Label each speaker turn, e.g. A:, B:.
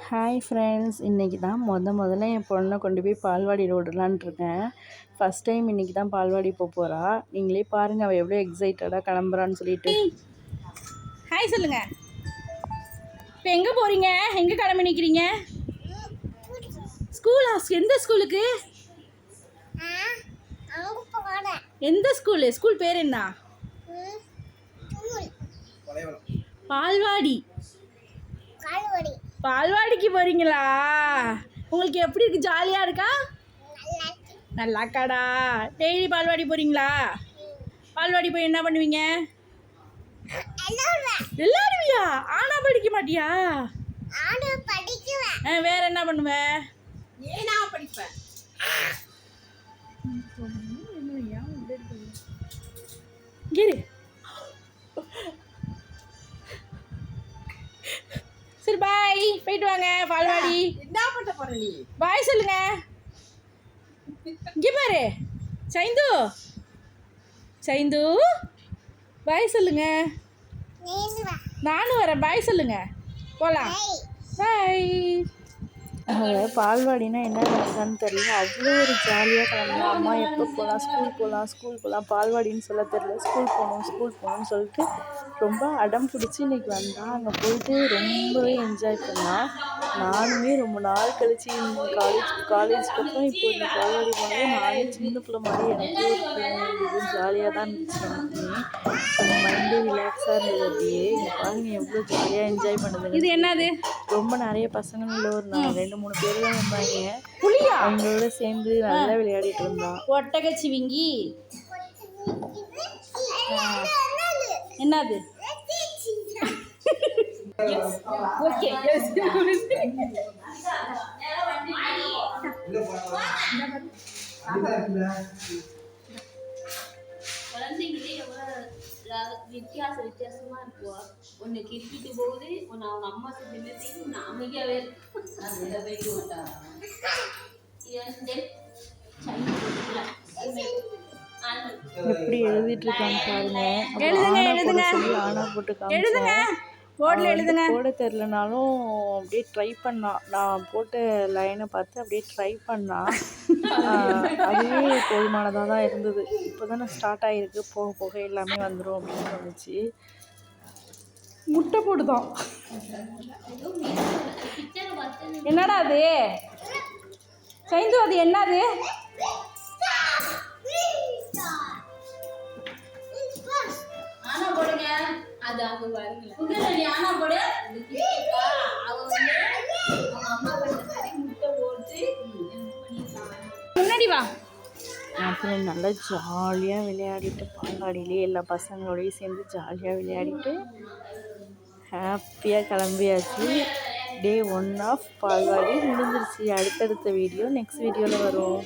A: Hi friends, இன்றைக்கி தான் முதல்ல என் பொண்ணை கொண்டு போய் பால்வாடியில் விடலான்ட்டு இருக்கேன். ஃபஸ்ட் டைம் இன்றைக்கி தான் பால்வாடி போகிறா. நீங்களே பாருங்கள் அவள் எவ்வளோ எக்ஸைட்டடாக கிளம்புறான்னு சொல்லிட்டு.
B: ஹாய் சொல்லுங்கள். இப்போ எங்கே போகிறீங்க? எங்கே கிளம்பி நிற்கிறீங்க? ஸ்கூலா? எந்த ஸ்கூலுக்கு? எந்த ஸ்கூலு? ஸ்கூல் பேர் என்ன? பால்வாடி. பால்வாடிக்கு போகிறீங்களா? உங்களுக்கு எப்படி இருக்குது? ஜாலியாக இருக்கா? நல்லாக்காடா. டெய்லி பால்வாடி போகிறீங்களா? பால்வாடி போய் என்ன பண்ணுவீங்க? எல்லாருவியா? ஆனா படிக்க மாட்டியா? வேற என்ன பண்ணுவ? ஏனா படிப்பேன். சரி பாய், போயிட்டு வாங்க பால்வாடி. என்ன பண்ண போற நீ? பாய் சொல்லுங்க. இங்கே பாரு சைந்து, சைந்து பாய் சொல்லுங்க. நானும் வரேன், பாய் சொல்லுங்க. போகலாம். பாய்.
A: பால்வாடினா என்ன நடந்தான்னு தெரியல. அவ்வளோ ஒரு ஜாலியாக கிளம்புனா. அம்மா எப்போ போகலாம், ஸ்கூல் போகலாம், பால்வாடின்னு சொல்ல தெரியல. ஸ்கூல் போகணும்னு சொல்லிட்டு ரொம்ப அடம் பிடிச்சி இன்றைக்கி வந்தால் அங்கே போயிட்டு ரொம்பவே என்ஜாய் பண்ணால். நானுமே ரொம்ப நாள் கழிச்சு காலேஜுக்கு அப்புறம் இப்போ இந்த பால்வாடி போனது நானே சின்ன பிள்ளை மாதிரி எனக்கே ஒரு ஃபீலிங் இருந்தது. ஜாலியாக தான் இருந்துச்சு. எனக்குமே கொஞ்சம் மைண்டே ரிலாக்ஸாக இருந்தது. அப்படியே இங்கே பாருங்க எவ்வளோ ஜாலியாக என்ஜாய் பண்ணுதுங்க.
B: இது என்னது?
A: ரொம்ப நிறைய பசங்களோட ஒரு 2-3 பேர் தான் வந்தாங்க. புளியா? அவங்களோட சேர்ந்து நல்லா விளையாடிட்டு இருந்தான்.
B: ஒட்டகச்சிவிங்கி என்னது? ஓகே
C: குழந்தைங்களே வித்தியாசமா இருக்கும். ஒன்று கிரிக்கிட்டு போகுது, ஒன்று அவங்க அம்மா செஞ்சு ஒன்று அமைதியாகவே இருக்கும்.
A: எப்படி எழுதிட்டு இருக்கான்னு பாருங்க. ஆனா போட்டு
B: எழுதுங்க. போர்டில் எழுதுங்க.
A: போட தெரிலனாலும் அப்படியே ட்ரை பண்ணான். நான் போட்ட லைனை பார்த்து அப்படியே ட்ரை பண்ணான். அதுவே போதுமானதாக தான் இருந்தது. இப்போ தானே ஸ்டார்ட் ஆகிருக்கு, போக போக எல்லாமே வந்துடும் அப்படின்னு தோணுச்சு.
B: முட்டை போடுதான். என்னடா அது சைந்து? அது என்னது?
C: ஆனா போடுங்க. அது அங்க பாருங்களேன். ஆனா போடு. அவங்க அம்மா பண்ணி முட்டை போட்டு
B: முன்னாடி வா.
A: அப்புறம் நல்லா ஜாலியாக விளையாடிட்டு பால்வாடியிலே எல்லா பசங்களோடையும் சேர்ந்து ஜாலியாக விளையாடிட்டு ஹாப்பியாக கிளம்பியாச்சு. டே 1 ஆஃப் பால்வாடி முடிஞ்சிருச்சு. அடுத்தடுத்த வீடியோ நெக்ஸ்ட் வீடியோவில் வரும்.